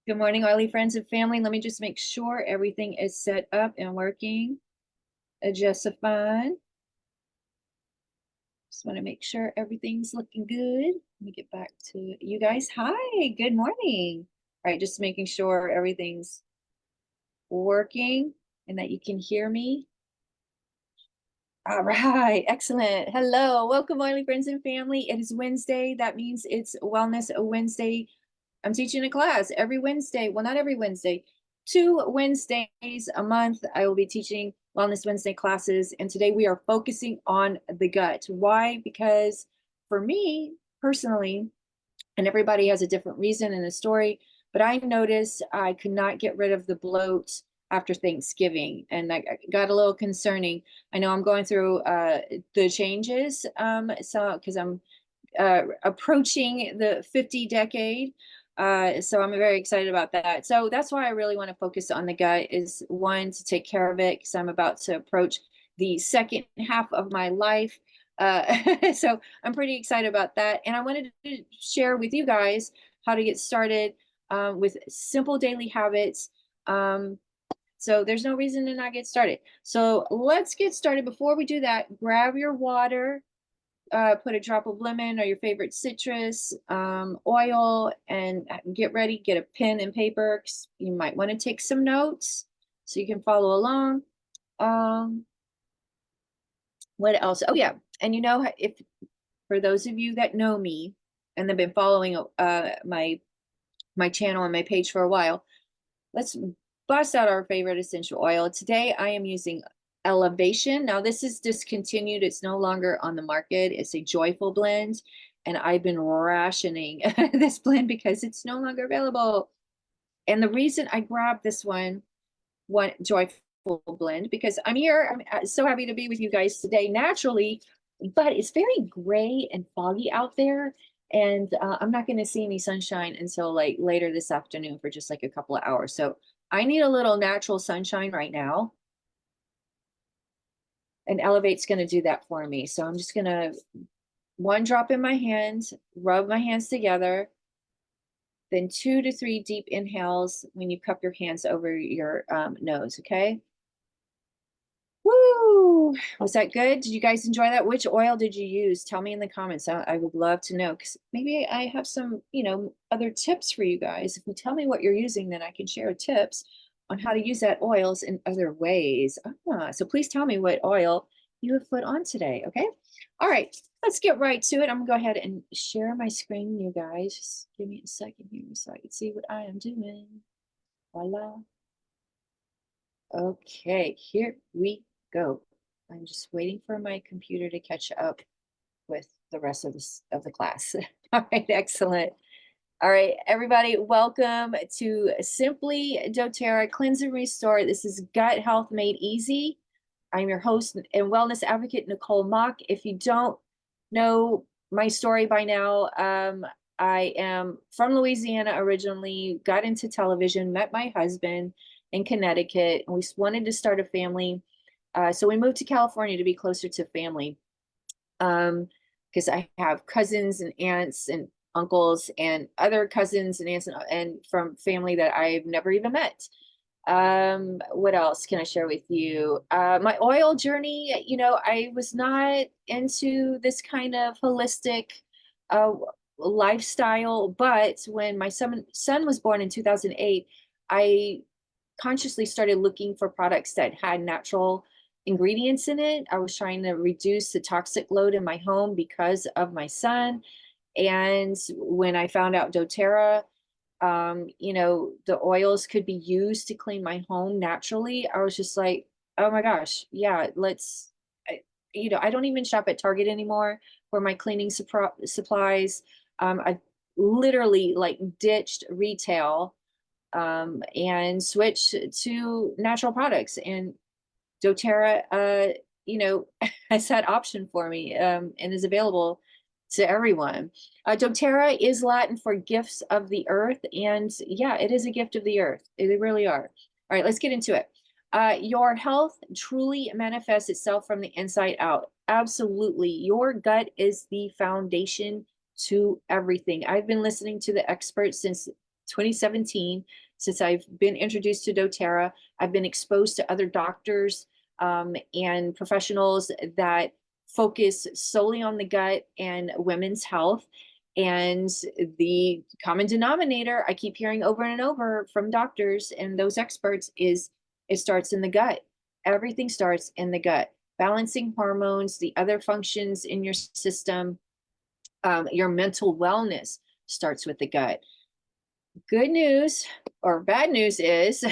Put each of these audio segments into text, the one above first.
Good morning, oily friends and family. Let me just make sure everything is set up and working just fine. Just want to make sure everything's looking good. Let me get back to you guys. Hi, good morning. All right, just making sure everything's working and that you can hear me. All right, excellent. Hello, welcome, oily friends and family. It is Wednesday. That means it's Wellness Wednesday. I'm teaching a class every Wednesday. Well, not every Wednesday, 2 Wednesdays a month. I will be teaching Wellness Wednesday classes. And today we are focusing on the gut. Why? Because for me personally, and everybody has a different reason and a story, but I noticed I could not get rid of the bloat after Thanksgiving, and that got a little concerning. I know I'm going through the changes, so because I'm approaching the 50 decade. So I'm very excited about that. So that's why I really want to focus on the gut is one, to take care of it because I'm about to approach the second half of my life. So I'm pretty excited about that. And I wanted to share with you guys how to get started with simple daily habits. So there's no reason to not get started. So let's get started. Before we do that, grab your water, put a drop of lemon or your favorite citrus, oil, and get ready. Get a pen and paper. You might want to take some notes so you can follow along. Um, what else? Oh yeah, and if for those of you that know me and have been following my channel and my page for a while, let's bust out our favorite essential oil. Today I am using Elevation. Now this is discontinued. It's no longer on the market. It's a joyful blend. And I've been rationing this blend because it's no longer available. And the reason I grabbed this one joyful blend, because I'm here. I'm so happy to be with you guys today naturally, but it's very gray and foggy out there. And I'm not going to see any sunshine until like later this afternoon for just like a couple of hours. So I need a little natural sunshine right now. And Elevate's going to do that for me. So I'm just going to one drop in my hand, rub my hands together, then 2 to 3 deep inhales when you cup your hands over your nose. Okay. Woo! Was that good? Did you guys enjoy that? Which oil did you use? Tell me in the comments. I would love to know because maybe I have some, other tips for you guys. If you tell me what you're using, then I can share tips on how to use that oils in other ways. So please tell me what oil you have put on today. Okay. All right. Let's get right to it. I'm gonna go ahead and share my screen, you guys. Just give me a second here so I can see what I am doing. Voila. Okay, here we go. I'm just waiting for my computer to catch up with the rest of the class. All right, excellent. All right, everybody, welcome to Simply doTERRA Cleanse and Restore. This is Gut Health Made Easy. I'm your host and wellness advocate, Nicole Mock. If you don't know my story by now, I am from Louisiana originally, got into television, met my husband in Connecticut, and we wanted to start a family. So we moved to California to be closer to family. Because I have cousins and aunts and uncles and other cousins and aunts and from family that I've never even met. What else can I share with you? My oil journey, I was not into this kind of holistic uh, lifestyle, but when my son was born in 2008, I consciously started looking for products that had natural ingredients in it. I was trying to reduce the toxic load in my home because of my son. And when I found out doTERRA, the oils could be used to clean my home naturally, I was just like, oh my gosh, yeah, I don't even shop at Target anymore for my cleaning supplies. I literally like ditched retail and switched to natural products. And doTERRA, has that option for me and is available to everyone. doTERRA is Latin for gifts of the earth. And yeah, it is a gift of the earth. They really are. All right, let's get into it. Your health truly manifests itself from the inside out. Absolutely. Your gut is the foundation to everything. I've been listening to the experts since 2017, since I've been introduced to doTERRA. I've been exposed to other doctors and professionals that focus solely on the gut and women's health. And the common denominator I keep hearing over and over from doctors and those experts is it starts in the gut. Everything starts in the gut. Balancing hormones, the other functions in your system, your mental wellness starts with the gut. Good news or bad news is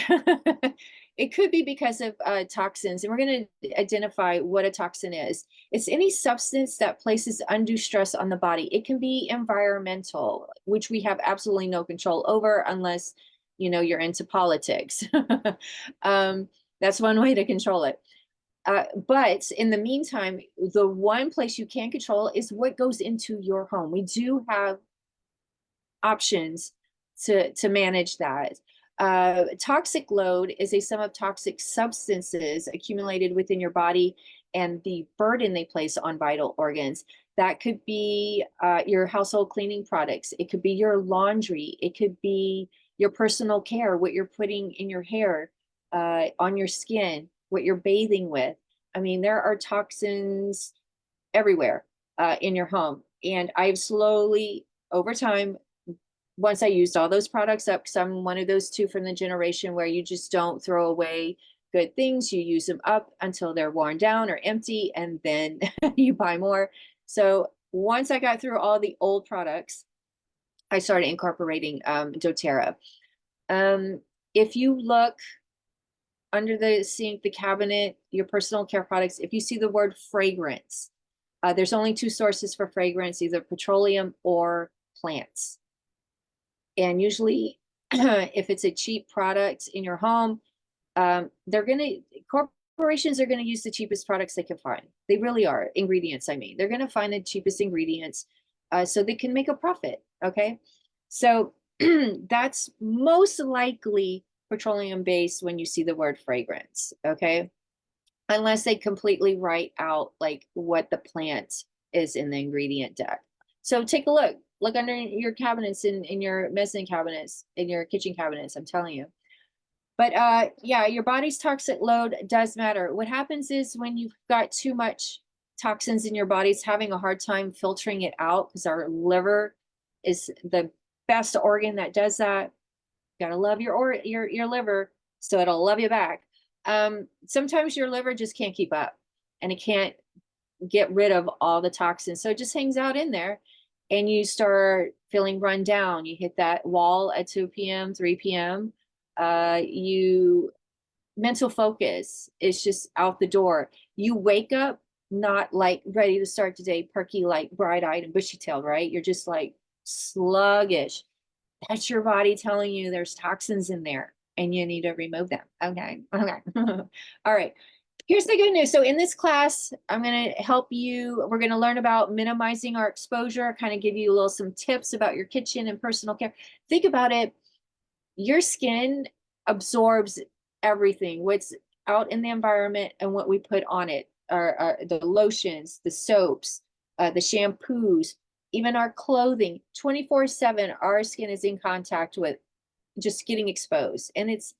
it could be because of toxins, and we're going to identify what a toxin is. It's any substance that places undue stress on the body. It can be environmental, which we have absolutely no control over unless you're into politics. That's one way to control it. But in the meantime, the one place you can control is what goes into your home. We do have options to manage that. Toxic load is a sum of toxic substances accumulated within your body and the burden they place on vital organs. That could be your household cleaning products. It could be your laundry. It could be your personal care, what you're putting in your hair, on your skin, what you're bathing with. I mean, there are toxins everywhere in your home. And I've slowly, over time, once I used all those products up, because I'm one of those two from the generation where you just don't throw away good things. You use them up until they're worn down or empty, and then you buy more. So once I got through all the old products, I started incorporating doTERRA. If you look under the sink, the cabinet, your personal care products, if you see the word fragrance, there's only two sources for fragrance, either petroleum or plants. And usually if it's a cheap product in your home, corporations are going to use the cheapest products they can find. They really are. Ingredients, I mean. They're going to find the cheapest ingredients so they can make a profit, okay? So that's most likely petroleum-based when you see the word fragrance, okay? Unless they completely write out like what the plant is in the ingredient deck. So take a look. Look under your cabinets, in your mezzanine cabinets, in your kitchen cabinets, I'm telling you. But yeah, your body's toxic load does matter. What happens is when you've got too much toxins in your body, it's having a hard time filtering it out, because our liver is the best organ that does that. You gotta love your liver so it'll love you back. Sometimes your liver just can't keep up and it can't get rid of all the toxins. So it just hangs out in there and you start feeling run down. You hit that wall at 2 p.m., 3 p.m. Mental focus is just out the door. You wake up not like ready to start the day, perky, like bright-eyed and bushy-tailed, right? You're just like sluggish. That's your body telling you there's toxins in there and you need to remove them. Okay. All right. Here's the good news. So in this class, I'm going to help you. We're going to learn about minimizing our exposure, kind of give you some tips about your kitchen and personal care. Think about it. Your skin absorbs everything, what's out in the environment and what we put on it, are the lotions, the soaps, the shampoos, even our clothing. 24/7, our skin is in contact with just getting exposed, and it's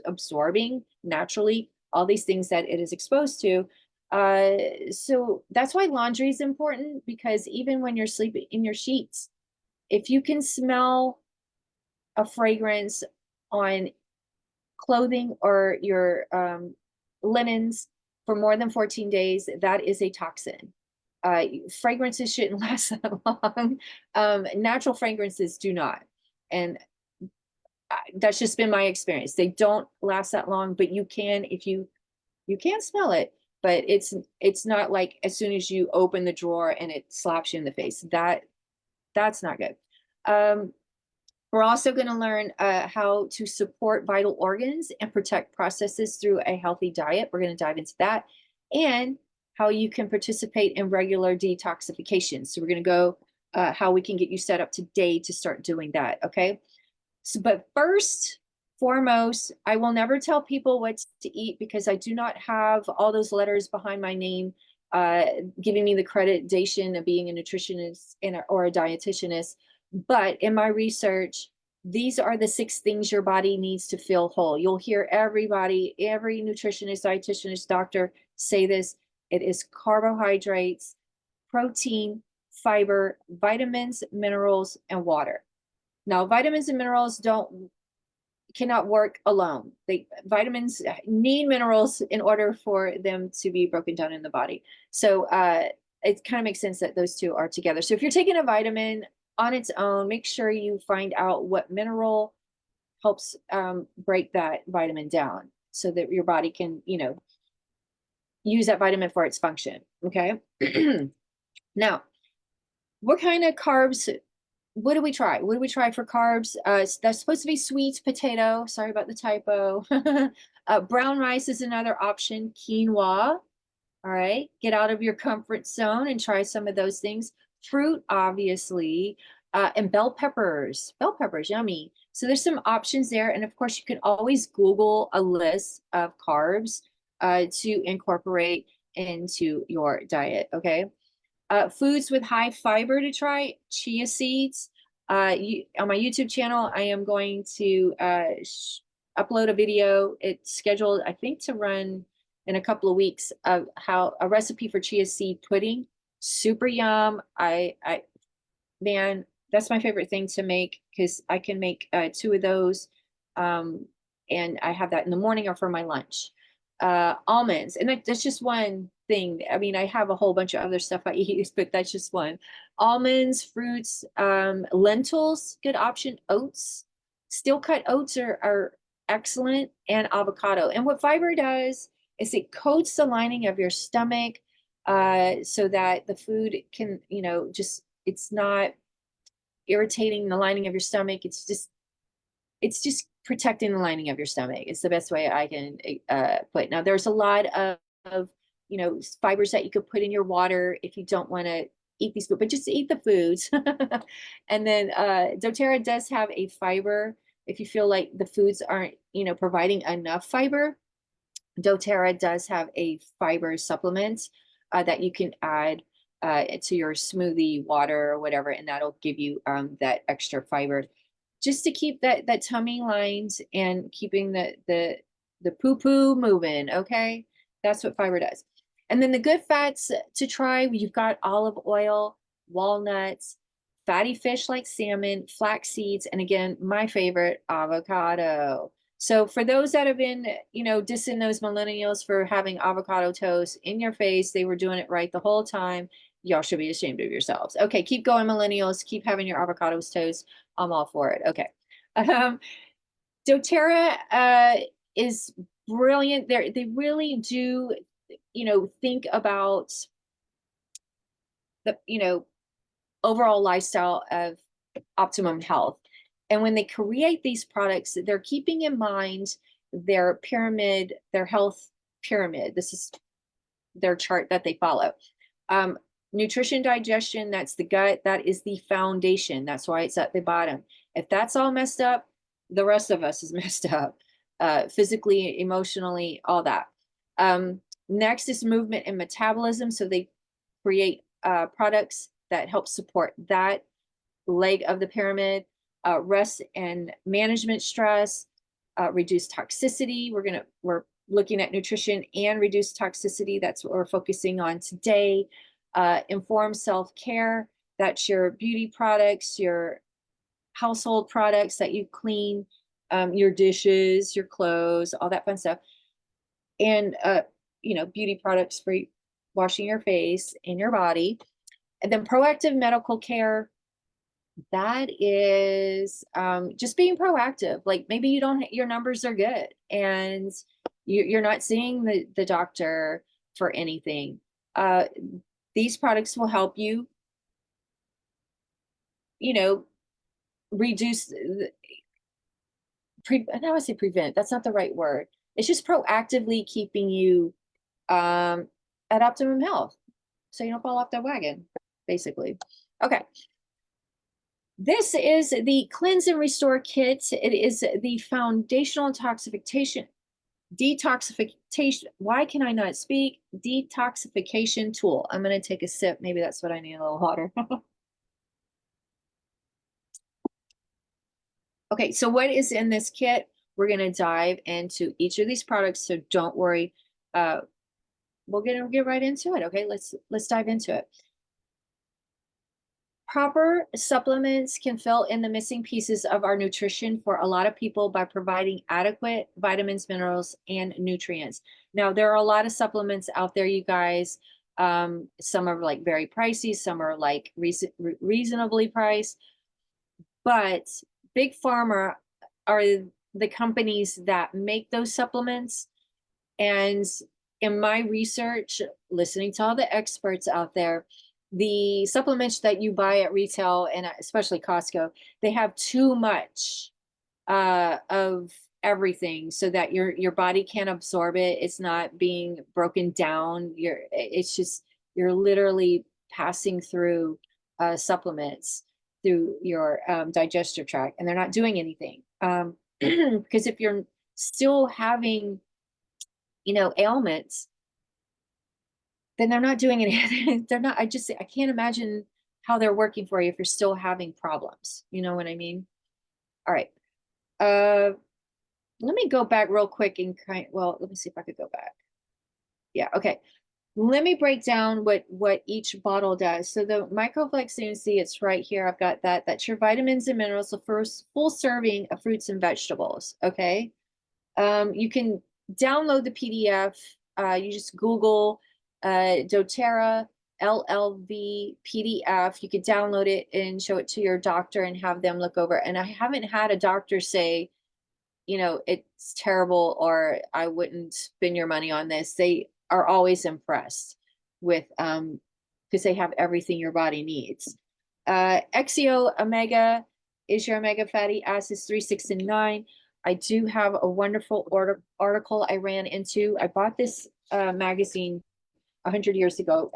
absorbing naturally all these things that it is exposed to. So that's why laundry is important, because even when you're sleeping in your sheets, if you can smell a fragrance on clothing or your linens for more than 14 days, that is a toxin. Fragrances shouldn't last that long. Natural fragrances do not. And that's just been my experience. They don't last that long, but you can, if you can smell it, but it's not like as soon as you open the drawer and it slaps you in the face. That's not good. We're also going to learn how to support vital organs and protect processes through a healthy diet. We're going to dive into that, and how you can participate in regular detoxification. So we're going to go how we can get you set up today to start doing that. Okay. So, but first, foremost, I will never tell people what to eat, because I do not have all those letters behind my name giving me the accreditation of being a nutritionist or a dietitianist. But in my research, These are the 6 things your body needs to feel whole. You'll hear everybody, every nutritionist, dietitianist, doctor say this. It is carbohydrates, protein, fiber, vitamins, minerals, and water. Now, vitamins and minerals cannot work alone. Vitamins need minerals in order for them to be broken down in the body. So it kind of makes sense that those two are together. So if you're taking a vitamin on its own, make sure you find out what mineral helps break that vitamin down so that your body can, use that vitamin for its function. Okay. Now, what kind of carbs? What do we try? What do we try for carbs? That's supposed to be sweet potato. Sorry about the typo. Brown rice is another option. Quinoa. All right. Get out of your comfort zone and try some of those things. Fruit, obviously, and bell peppers. Bell peppers, yummy. So there's some options there. And of course, you can always Google a list of carbs to incorporate into your diet. Okay. Foods with high fiber to try, chia seeds. On my YouTube channel, I am going to upload a video. It's scheduled, I think, to run in a couple of weeks of how a recipe for chia seed pudding. Super yum. Man, that's my favorite thing to make because I can make 2 of those. And I have that in the morning or for my lunch. Almonds, and that's just one thing. I mean, I have a whole bunch of other stuff I use, but that's just one. Almonds, fruits, lentils, good option. Oats, steel cut oats are excellent, and avocado. And what fiber does is it coats the lining of your stomach so that the food can, it's not irritating the lining of your stomach. It's just protecting the lining of your stomach. It's the best way I can put. Now, there's a lot of fibers that you could put in your water if you don't want to eat these foods, but just eat the foods. And then doTERRA does have a fiber. If you feel like the foods aren't, providing enough fiber, doTERRA does have a fiber supplement that you can add to your smoothie, water, or whatever, and that'll give you that extra fiber just to keep that tummy lined and keeping the poo-poo moving. Okay, that's what fiber does. And then the good fats to try, you've got olive oil, walnuts, fatty fish like salmon, flax seeds, and again, my favorite, avocado. So for those that have been, dissing those millennials for having avocado toast in your face, they were doing it right the whole time. Y'all should be ashamed of yourselves. Okay, keep going, millennials. Keep having your avocado toast. I'm all for it. Okay. doTERRA is brilliant. They really do, think about the, overall lifestyle of optimum health. And when they create these products, they're keeping in mind their pyramid, their health pyramid. This is their chart that they follow. Nutrition, digestion, that's the gut. That is the foundation. That's why it's at the bottom. If that's all messed up, the rest of us is messed up, physically, emotionally, all that. Next is movement and metabolism. So they create products that help support that leg of the pyramid. Rest and management stress, reduce toxicity. We're looking at nutrition and reduce toxicity. That's what we're focusing on today. Informed self-care. That's your beauty products, your household products that you clean, your dishes, your clothes, all that fun stuff. And, beauty products for washing your face and your body. And then proactive medical care. That is just being proactive. Like maybe your numbers are good and you're not seeing the doctor for anything. These products will help you, reduce, I don't want to say prevent, that's not the right word. It's just proactively keeping you at optimum health so you don't fall off the wagon, basically. Okay. This is the Cleanse and Restore Kit. It is the foundational detoxification. Why can I not speak? Detoxification tool. I'm going to take a sip. Maybe that's what I need, a little water. Okay, so what is in this kit? We're going to dive into each of these products, so don't worry. Uh, we're going to get right into it. Okay, let's dive into it. Proper supplements can fill in the missing pieces of our nutrition for a lot of people by providing adequate vitamins, minerals, and nutrients. Now, there are a lot of supplements out there, you guys. Some are like very pricey, some are like reasonably priced, but Big Pharma are the companies that make those supplements. And in my research, listening to all the experts out there, the supplements that you buy at retail and especially Costco, they have too much of everything so that your body can't absorb it. It's not being broken down. It's just you're literally passing through supplements through your digestive tract, and they're not doing anything. Because if you're still having ailments, then they're not doing anything. They're not, I can't imagine how they're working for you if you're still having problems. You know what I mean? All right. Uh, Let me go back real quick and let me see if I could go back. Yeah, okay. Let me break down what each bottle does. So the Microflex ANC, it's right here. I've got that. That's your vitamins and minerals, the first full serving of fruits and vegetables. Okay. You can download the PDF. You just Google doTERRA LLV PDF. You could download it and show it to your doctor and have them look over. And I haven't had a doctor say, it's terrible or I wouldn't spend your money on this. They are always impressed with because they have everything your body needs. Exio Omega is your omega fatty acids 3, 6, and 9. I do have a wonderful article I ran into. I bought this magazine 100 years ago.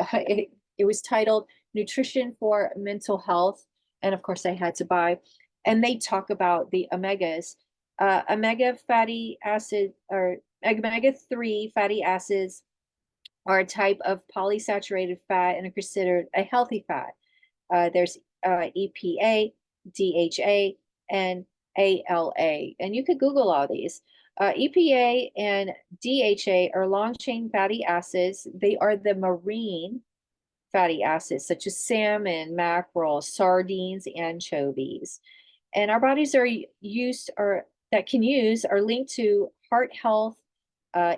It was titled Nutrition for Mental Health. And of course, I had to buy. And they talk about the omegas. Omega fatty acid or omega 3 fatty acids are a type of polysaturated fat and are considered a healthy fat. There's EPA, DHA, and ALA. And you could Google all these. EPA and DHA are long chain fatty acids. They are the marine fatty acids, such as salmon, mackerel, sardines, anchovies. And our bodies are used or that can use are linked to heart health,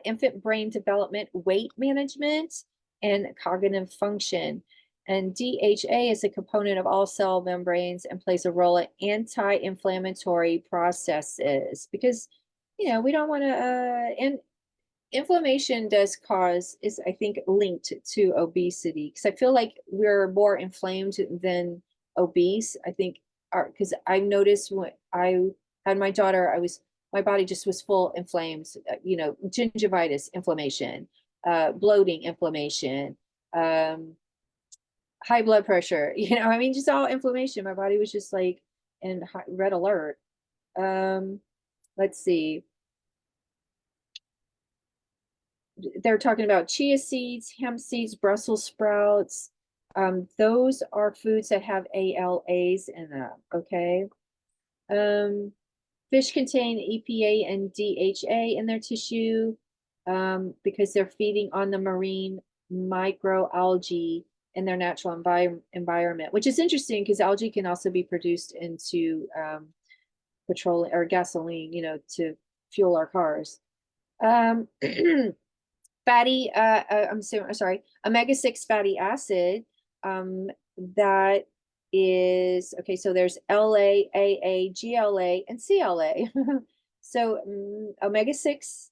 infant brain development, weight management, and cognitive function. And DHA is a component of all cell membranes and plays a role in anti-inflammatory processes because, we don't want to, and inflammation is I think linked to obesity because I feel like we're more inflamed than obese. I think because I noticed when I had my daughter, my body just was full inflamed, gingivitis, inflammation, bloating, inflammation, high blood pressure, just all inflammation. My body was just like in red alert. Let's see. They're talking about chia seeds, hemp seeds, Brussels sprouts. Those are foods that have ALAs in them, okay? Fish contain EPA and DHA in their tissue because they're feeding on the marine microalgae in their natural environment, which is interesting because algae can also be produced into petroleum or gasoline, to fuel our cars. Fatty, sorry, omega-6 fatty acid, that is, okay, so there's LA, AA, GLA, and CLA. So omega-6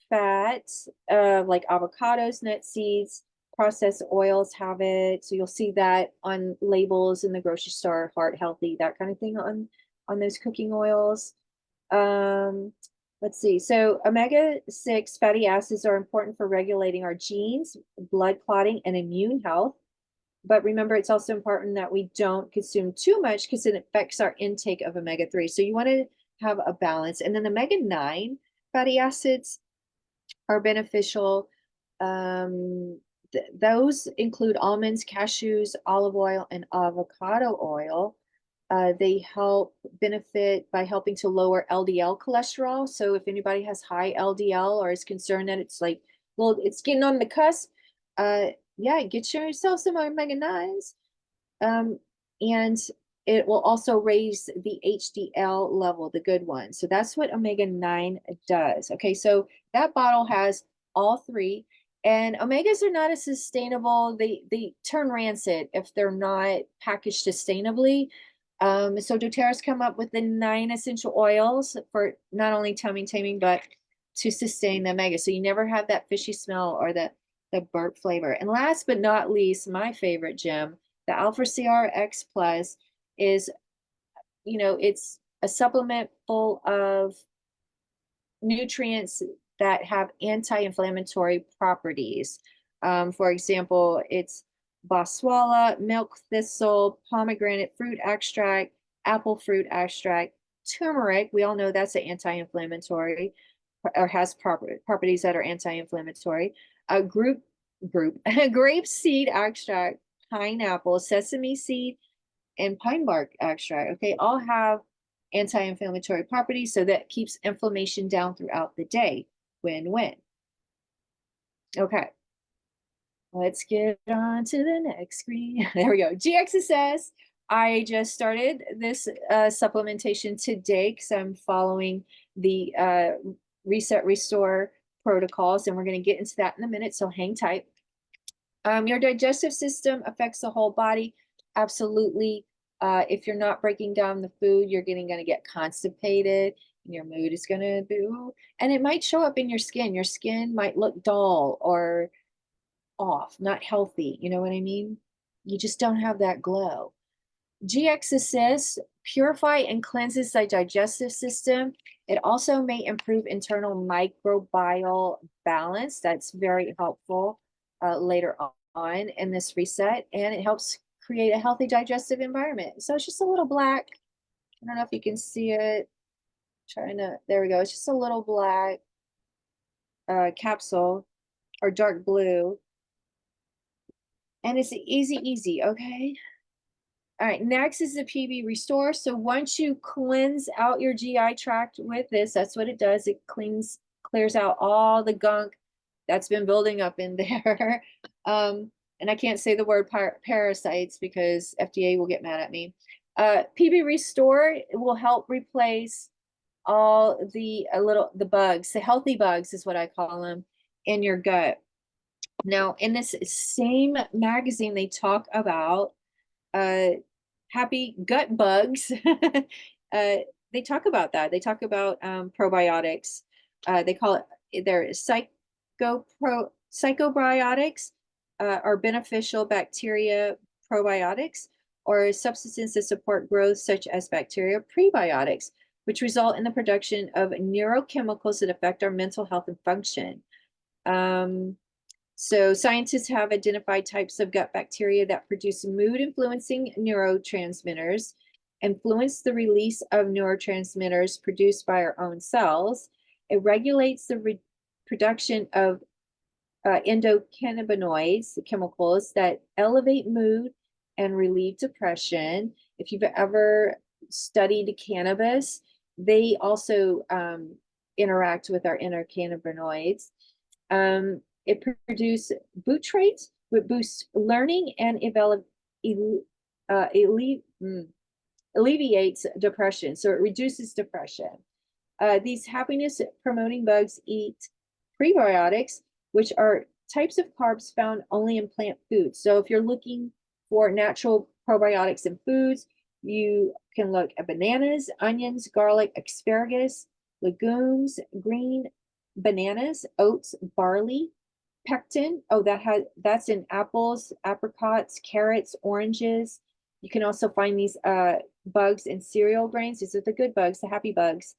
fats, like avocados, nut seeds, processed oils have it. So you'll see that on labels in the grocery store, heart healthy, that kind of thing on those cooking oils. Let's see. So omega-6 fatty acids are important for regulating our genes, blood clotting, and immune health. But remember, it's also important that we don't consume too much because it affects our intake of omega-3. So you want to have a balance. And then omega-9 fatty acids are beneficial. Those include almonds, cashews, olive oil, and avocado oil. They help benefit by helping to lower LDL cholesterol. So if anybody has high LDL or is concerned that it's like, well, it's getting on the cusp, yeah, get yourself some omega-9s. And it will also raise the HDL level, the good one. So that's what omega-9 does. Okay, so that bottle has all three. And omegas are not as sustainable. They turn rancid if they're not packaged sustainably. So doTERRA's come up with the 9 essential oils for not only tummy taming, but to sustain the omega. So you never have that fishy smell or the burnt flavor. And last but not least, my favorite gem, the Alpha CRX Plus is, it's a supplement full of nutrients that have anti-inflammatory properties. For example, it's boswellia, milk thistle, pomegranate fruit extract, apple fruit extract, turmeric. We all know that's an anti-inflammatory or has properties that are anti-inflammatory. A grape seed extract, pineapple, sesame seed, and pine bark extract. Okay, all have anti-inflammatory properties, so that keeps inflammation down throughout the day. Win-win. Okay, let's get on to the next screen. There we go. GXSS. I just started this supplementation today because I'm following the Reset Restore protocols, and we're going to get into that in a minute, so hang tight. Your digestive system affects the whole body. Absolutely. If you're not breaking down the food, you're going to get constipated, and your mood is going to be, and it might show up in your skin. Your skin might look dull or off, not healthy. You know what I mean? You just don't have that glow. GX Assist purify and cleanses the digestive system. It also may improve internal microbial balance. That's very helpful later on in this reset, and it helps create a healthy digestive environment. So it's just a little black. I don't know if you can see it. There we go. It's just a little black capsule or dark blue. And it's easy, okay? All right, next is the PB Restore. So once you cleanse out your GI tract with this, that's what it does. It clears out all the gunk that's been building up in there. And I can't say the word parasites because FDA will get mad at me. PB Restore will help replace all the bugs, the healthy bugs is what I call them, in your gut. Now, in this same magazine, they talk about happy gut bugs. They talk about that. They talk about probiotics. They call it their psychobiotics are beneficial bacteria probiotics or substances that support growth such as bacteria prebiotics, which result in the production of neurochemicals that affect our mental health and function. So scientists have identified types of gut bacteria that produce mood-influencing neurotransmitters, influence the release of neurotransmitters produced by our own cells. It regulates the production of endocannabinoids, chemicals that elevate mood and relieve depression. If you've ever studied cannabis, they also interact with our endocannabinoids. It produces butyrates, which boosts learning and alleviates depression. So it reduces depression. These happiness promoting bugs eat prebiotics, which are types of carbs found only in plant foods. So if you're looking for natural probiotics in foods, you can look at bananas, onions, garlic, asparagus, legumes, green bananas, oats, barley, pectin. Oh, that's in apples, apricots, carrots, oranges. You can also find these bugs in cereal grains. These are the good bugs, the happy bugs.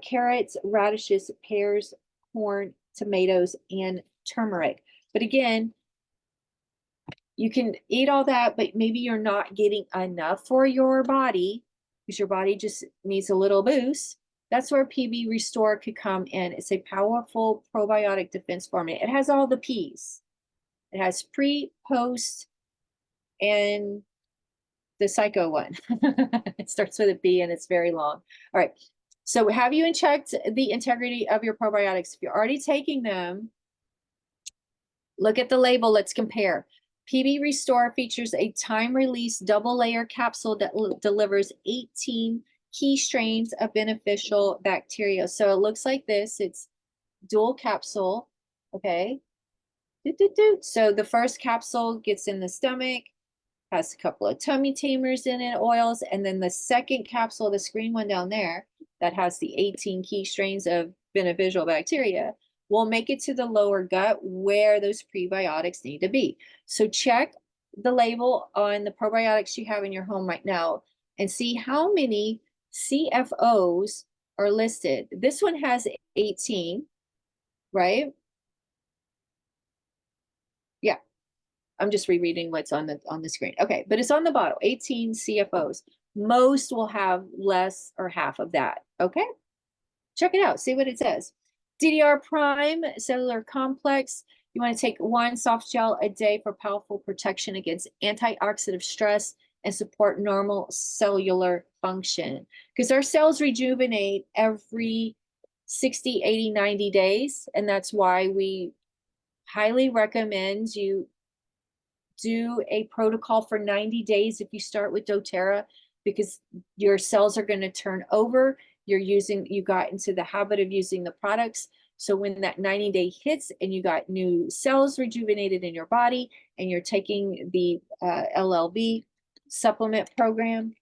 Carrots, radishes, pears, corn, tomatoes, and turmeric. But again, you can eat all that, but maybe you're not getting enough for your body because your body just needs a little boost. That's where PB Restore could come in. It's a powerful probiotic defense formula. It has all the P's. It has pre, post, and the psycho one. It starts with a B and it's very long. All right. So have you checked the integrity of your probiotics? If you're already taking them, look at the label. Let's compare. PB Restore features a time-release double-layer capsule that delivers 18 key strains of beneficial bacteria. So it looks like this. It's dual capsule. Okay. So the first capsule gets in the stomach, has a couple of tummy tamers in it, oils, and then the second capsule, the screen one down there, that has the 18 key strains of beneficial bacteria, will make it to the lower gut where those prebiotics need to be. So check the label on the probiotics you have in your home right now and see how many CFOs are listed. This one has 18, right? Yeah, I'm just rereading what's on the screen. Okay, but it's on the bottle, 18 CFOs. Most will have less or half of that. Okay, check it out, see what it says. DDR Prime Cellular Complex. You want to take one soft gel a day for powerful protection against antioxidant stress and support normal cellular function. Because our cells rejuvenate every 60, 80, 90 days. And that's why we highly recommend you do a protocol for 90 days if you start with doTERRA, because your cells are going to turn over. You got into the habit of using the products. So when that 90-day hits and you got new cells rejuvenated in your body and you're taking the LLB supplement program,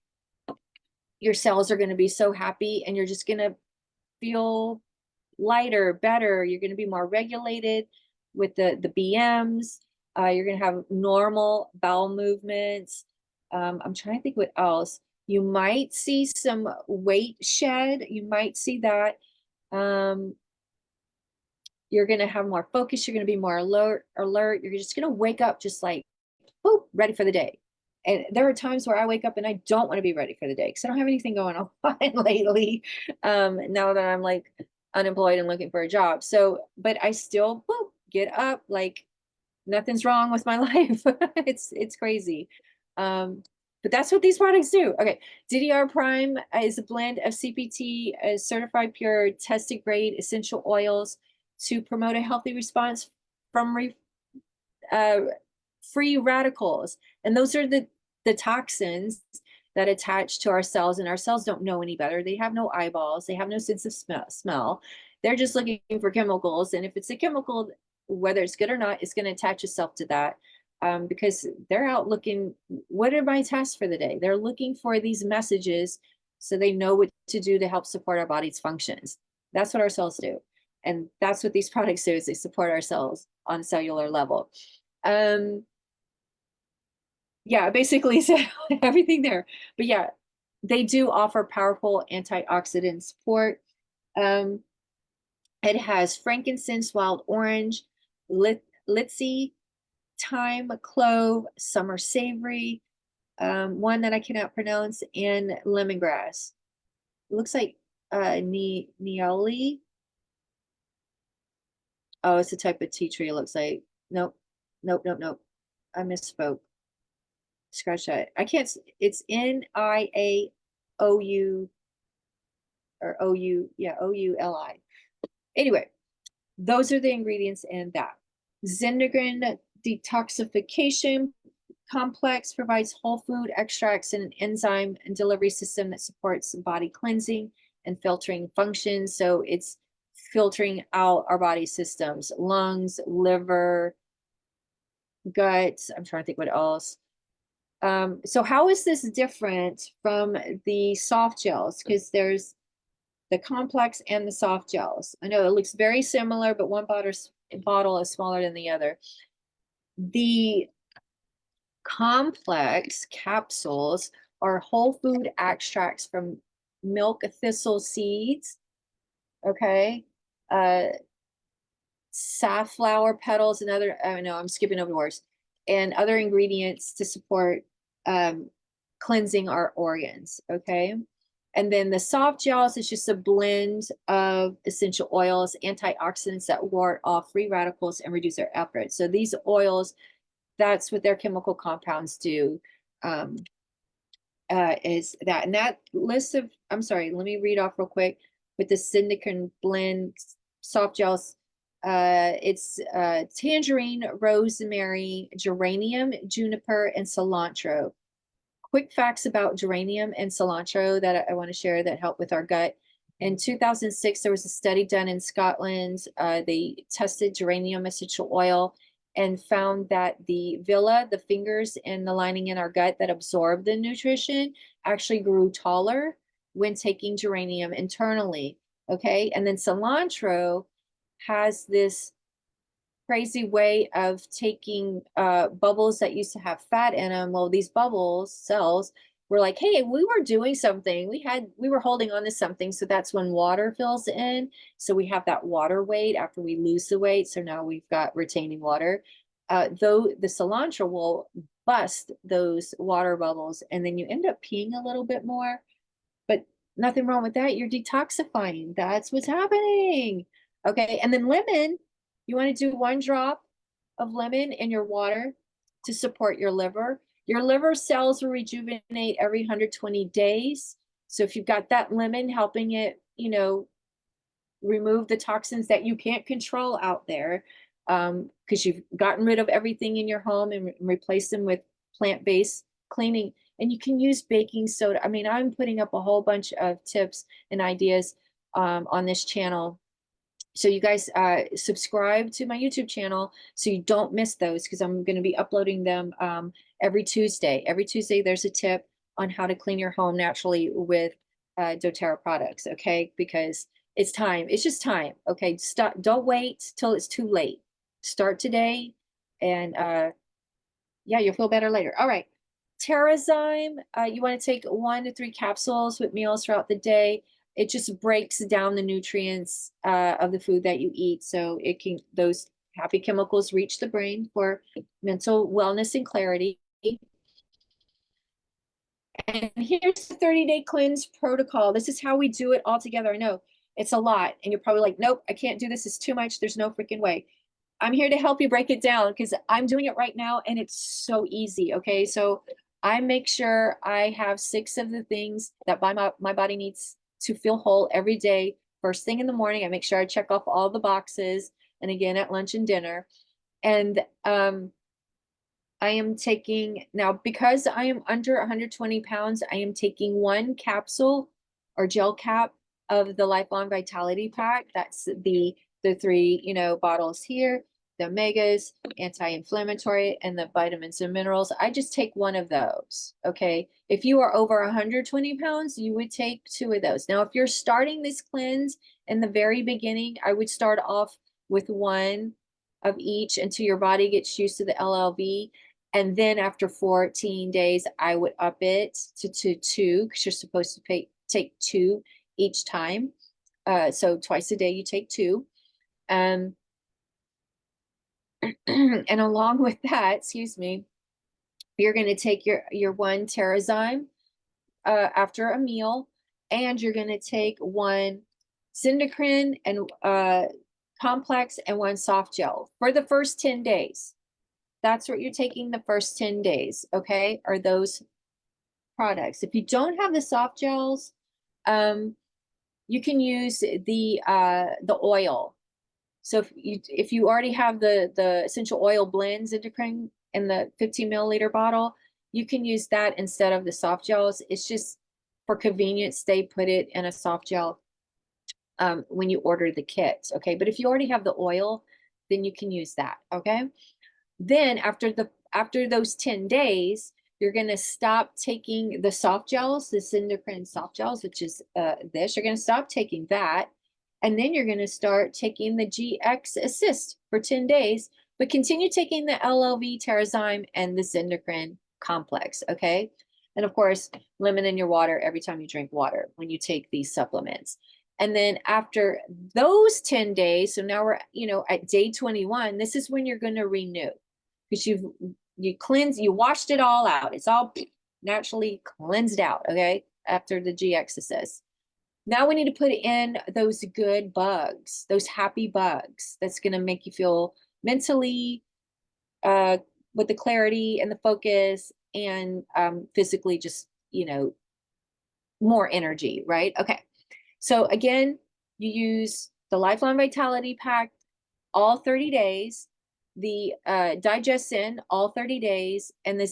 your cells are going to be so happy and you're just going to feel lighter, better. You're going to be more regulated with the BMs. You're going to have normal bowel movements. I'm trying to think what else. You might see some weight shed. You might see that. You're going to have more focus. You're going to be more alert. You're just going to wake up just like, boop, ready for the day. And there are times where I wake up and I don't want to be ready for the day because I don't have anything going on lately. Now that I'm like unemployed and looking for a job. So, but I still boop, get up like nothing's wrong with my life. It's crazy. But that's what these products do. Okay, DDR Prime is a blend of CPT, certified pure, tested grade essential oils to promote a healthy response from free radicals. And those are the toxins that attach to our cells, and our cells don't know any better. They have no eyeballs. They have no sense of smell. They're just looking for chemicals. And if it's a chemical, whether it's good or not, it's going to attach itself to that. Because they're out looking, what are my tasks for the day? They're looking for these messages so they know what to do to help support our body's functions. That's what our cells do. And that's what these products do, is they support our cells on a cellular level. Yeah, basically said everything there. But yeah, they do offer powerful antioxidant support. It has frankincense, wild orange, litsi, thyme, clove, summer savory, one that I cannot pronounce, and lemongrass. It looks like Neoli. Oh, it's a type of tea tree, it looks like. Nope, nope. I misspoke. Scratch that. I can't, it's Niaou or OU, yeah, OULI. Anyway, those are the ingredients in that. Zinegrin detoxification complex provides whole food extracts and an enzyme and delivery system that supports body cleansing and filtering functions. So it's filtering out our body systems, lungs, liver, gut. I'm trying to think what else. So how is this different from the soft gels? Because there's the complex and the soft gels. I know it looks very similar, but one bottle is smaller than the other. The complex capsules are whole food extracts from milk thistle seeds, okay? Safflower petals and other, I know I'm skipping over words, and other ingredients to support cleansing our organs, okay? And then the soft gels is just a blend of essential oils, antioxidants that ward off free radicals and reduce their output. So these oils, that's what their chemical compounds do. is that. And that list of, I'm sorry, let me read off real quick with the Syndican blend soft gels. It's tangerine, rosemary, geranium, juniper, and cilantro. Quick facts about geranium and cilantro that I want to share that help with our gut. In 2006, there was a study done in Scotland. They tested geranium essential oil and found that the villi, the fingers and the lining in our gut that absorb the nutrition, actually grew taller when taking geranium internally. Okay. And then cilantro has this crazy way of taking bubbles that used to have fat in them. Well, these bubbles cells were like, hey, we were doing something. We were holding on to something. So that's when water fills in. So we have that water weight after we lose the weight. So now we've got retaining water. Though the cilantro will bust those water bubbles, and then you end up peeing a little bit more. But nothing wrong with that. You're detoxifying. That's what's happening. Okay. And then lemon, you want to do 1 drop of lemon in your water to support your liver. Your liver cells will rejuvenate every 120 days. So if you've got that lemon helping it, remove the toxins that you can't control out there, because you've gotten rid of everything in your home and replaced them with plant-based cleaning. And you can use baking soda. I mean, I'm putting up a whole bunch of tips and ideas on this channel. So you guys subscribe to my YouTube channel so you don't miss those, because I'm going to be uploading them every Tuesday. Every Tuesday, there's a tip on how to clean your home naturally with doTERRA products, okay? Because it's time. It's just time, okay? Stop. Don't wait till it's too late. Start today, and yeah, you'll feel better later. All right. Terrazyme, you want to take 1 to 3 capsules with meals throughout the day. It just breaks down the nutrients of the food that you eat, so those happy chemicals reach the brain for mental wellness and clarity. And here's the 30-day cleanse protocol. This is how we do it all together. I know it's a lot, and you're probably like, nope, I can't do this. It's too much. There's no freaking way. I'm here to help you break it down, because I'm doing it right now and it's so easy. Okay. So I make sure I have 6 of the things that my body needs to feel whole every day. First thing in the morning, I make sure I check off all the boxes, and again at lunch and dinner. And I am taking now, because I am under 120 pounds, I am taking 1 capsule or gel cap of the Lifelong Vitality Pack. That's the 3, bottles here, the omegas, anti-inflammatory, and the vitamins and minerals. I just take 1 of those. Okay. If you are over 120 pounds, you would take 2 of those. Now, if you're starting this cleanse in the very beginning, I would start off with 1 of each until your body gets used to the LLV. And then after 14 days, I would up it to 2, because you're supposed to take 2 each time. So twice a day you take 2. And along with that, excuse me, you're going to take your 1 Terrazyme after a meal, and you're going to take 1 Syndican and complex and 1 soft gel for the first 10 days. That's what you're taking the first 10 days, okay, are those products. If you don't have the soft gels, you can use the oil. So if you already have the essential oil blends endocrine in the 15 milliliter bottle, you can use that instead of the soft gels. It's just for convenience, they put it in a soft gel when you order the kit, okay? But if you already have the oil, then you can use that, okay? Then after those 10 days, you're going to stop taking the soft gels, the Syndican soft gels, which is this. You're going to stop taking that. And then you're going to start taking the GX Assist for 10 days, but continue taking the LLV Terrazyme and the Syndican complex, okay? And of course, lemon in your water every time you drink water when you take these supplements. And then after those 10 days, so now we're, at day 21, this is when you're going to renew, because you washed it all out. It's all naturally cleansed out, okay, after the GX Assist. Now we need to put in those good bugs, those happy bugs. That's going to make you feel mentally with the clarity and the focus, and physically just, you know, more energy, right? Okay. So again, you use the Lifelong Vitality Pack all 30 days, the Digestin all 30 days, and the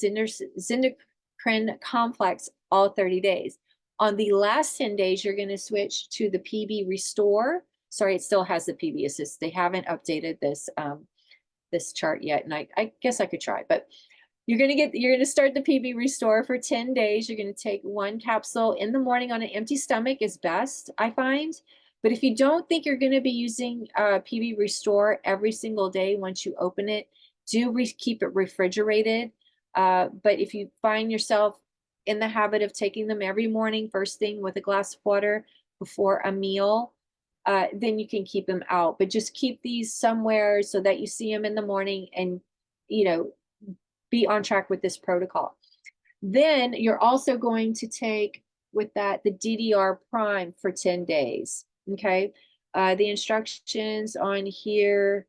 Zindecrine Complex all 30 days. On the last 10 days, you're going to switch to the PB Restore. Sorry, it still has the PB Assist. They haven't updated this this chart yet, and I guess I could try, but you're gonna start the PB Restore for 10 days. You're gonna take one capsule in the morning on an empty stomach is best, I find. But if you don't think you're gonna be using PB Restore every single day once you open it, do keep it refrigerated. But if you find yourself in the habit of taking them every morning, first thing with a glass of water before a meal, then you can keep them out. But just keep these somewhere so that you see them in the morning and, you know, be on track with this protocol. Then you're also going to take with that the DDR Prime for 10 days. Okay. The instructions on here,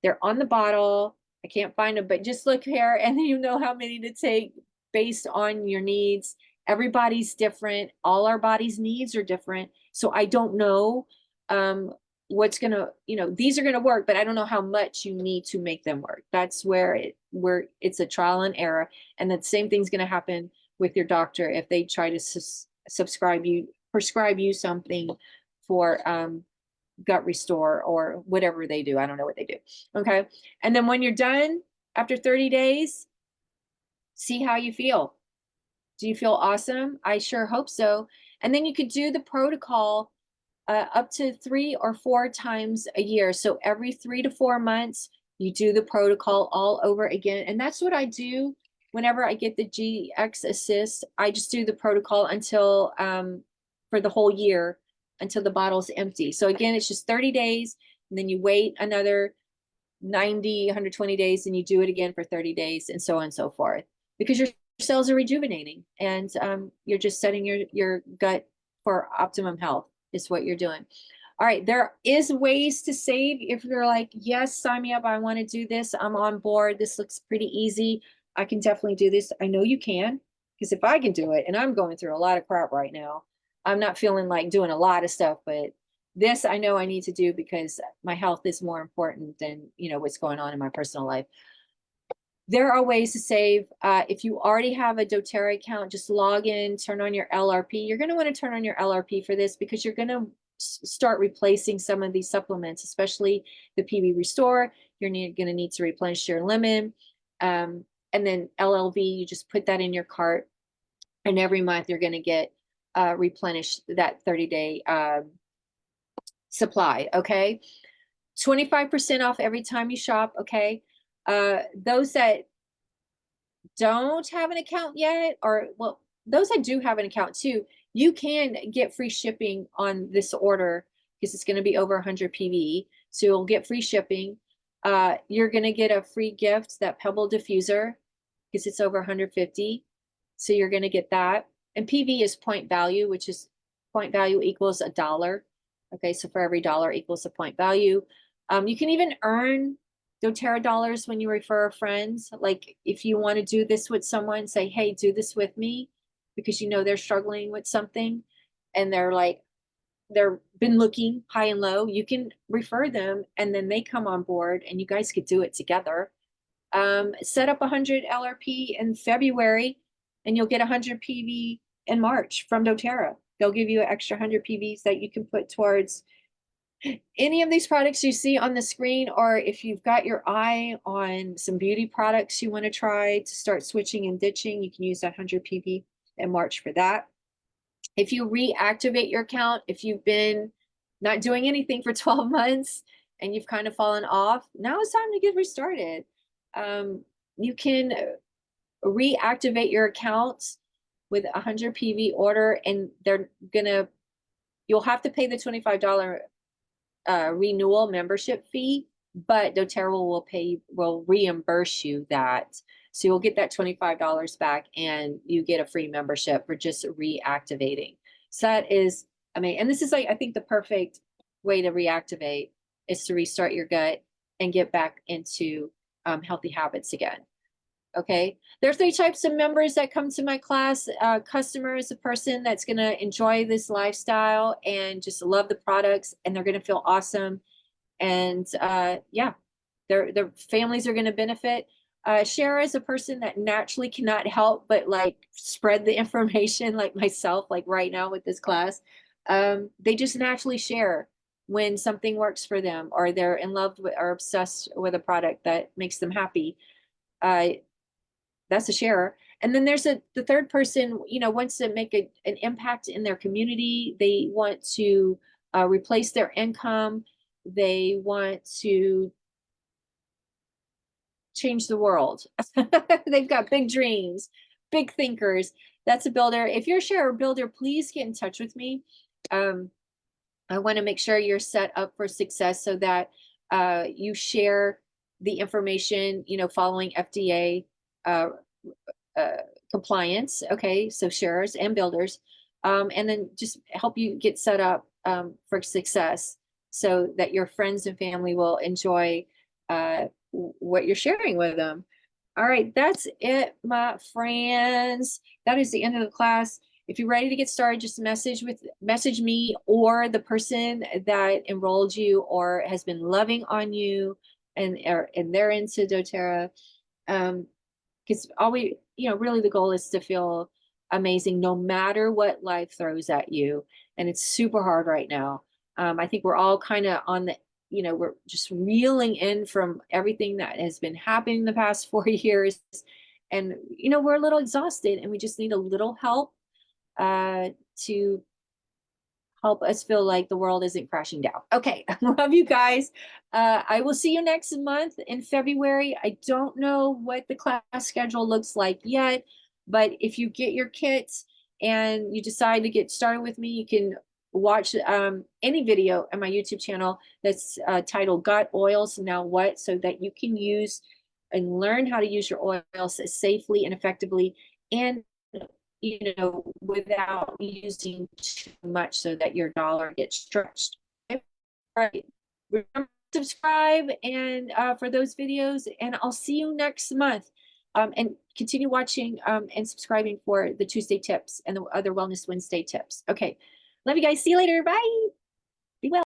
they're on the bottle. I can't find them, but just look here and you know how many to take based on your needs. Everybody's different. All our body's needs are different. So I don't know what's gonna, you know, these are gonna work, but I don't know how much you need to make them work. That's where it's a trial and error. And the same thing's gonna happen with your doctor if they try to prescribe you something for gut restore or whatever they do. I don't know what they do. Okay. And then when you're done after 30 days, see how you feel. Do you feel awesome? I sure hope so. And then you could do the protocol up to 3 or 4 times a year. So every 3 to 4 months, you do the protocol all over again. And that's what I do whenever I get the GX Assist. I just do the protocol until for the whole year until the bottle's empty. So again, it's just 30 days, and then you wait another 90, 120 days, and you do it again for 30 days, and so on and so forth. Because your cells are rejuvenating, and you're just setting your gut for optimum health is what you're doing. All right, there is ways to save if you're like, yes, sign me up. I want to do this. I'm on board. This looks pretty easy. I can definitely do this. I know you can, because if I can do it, and I'm going through a lot of crap right now, I'm not feeling like doing a lot of stuff, but this I know I need to do because my health is more important than, you know, what's going on in my personal life. There are ways to save. If you already have a doTERRA account, just log in, turn on your LRP. You're going to want to turn on your LRP for this because you're going to start replacing some of these supplements, especially the PB Restore. You're going to need to replenish your lemon. And then LLV, you just put that in your cart. And every month you're going to get replenished that 30-day supply. Okay. 25% off every time you shop. Okay. Those that don't have an account yet, or well, those that do have an account too, you can get free shipping on this order because it's going to be over 100 PV. So you'll get free shipping. You're going to get a free gift, that Pebble diffuser, because it's over 150. So you're going to get that. And PV is point value, which is point value equals $1. Okay, so for every dollar equals a point value. You can even earn doTERRA dollars when you refer a friend. Like if you want to do this with someone, say, hey, do this with me, because you know they're struggling with something and they're been looking high and low. You can refer them and then they come on board and you guys could do it together. Set up 100 LRP in February and you'll get 100 PV in March from doTERRA. They'll give you an extra 100 PVs that you can put towards any of these products you see on the screen, or if you've got your eye on some beauty products you want to try to start switching and ditching, you can use that 100 PV in March for that. If you reactivate your account, if you've been not doing anything for 12 months and you've kind of fallen off, now it's time to get restarted. You can reactivate your accounts with a 100 PV order, and you'll have to pay the $25 renewal membership fee, but doTERRA will reimburse you that. So you'll get that $25 back and you get a free membership for just reactivating. So that is amazing. And this is like, I think the perfect way to reactivate is to restart your gut and get back into healthy habits again. Okay, there are three types of members that come to my class. Customer is a person that's going to enjoy this lifestyle and just love the products, and they're going to feel awesome. And yeah, their families are going to benefit. Share is a person that naturally cannot help but like spread the information, like myself, like right now with this class. They just naturally share when something works for them, or they're in love with or obsessed with a product that makes them happy. Uh, that's a sharer. And then there's the third person, wants to make an impact in their community. They want to replace their income. They want to change the world. They've got big dreams, big thinkers. That's a builder. If you're a sharer builder, please get in touch with me. I want to make sure you're set up for success so that you share the information, following FDA uh, compliance. Okay, so sharers and builders, and then just help you get set up for success so that your friends and family will enjoy what you're sharing with them. All right, that's it, my friends. That is the end of the class. If you're ready to get started, just message me or the person that enrolled you or has been loving on you, and they're into doTERRA. Because always, really the goal is to feel amazing no matter what life throws at you. And it's super hard right now. I think we're all kind of on the, we're just reeling in from everything that has been happening the past 4 years. And, we're a little exhausted and we just need a little help to help us feel like the world isn't crashing down. Okay, love you guys. I will see you next month in February. I don't know what the class schedule looks like yet, but if you get your kits and you decide to get started with me, you can watch any video on my YouTube channel that's titled Got Oils Now What, so that you can use and learn how to use your oils safely and effectively, and without using too much so that your dollar gets stretched. Okay? All right. Remember to subscribe and for those videos, and I'll see you next month. And continue watching and subscribing for the Tuesday tips and the other Wellness Wednesday tips. Okay. Love you guys. See you later. Bye. Be well.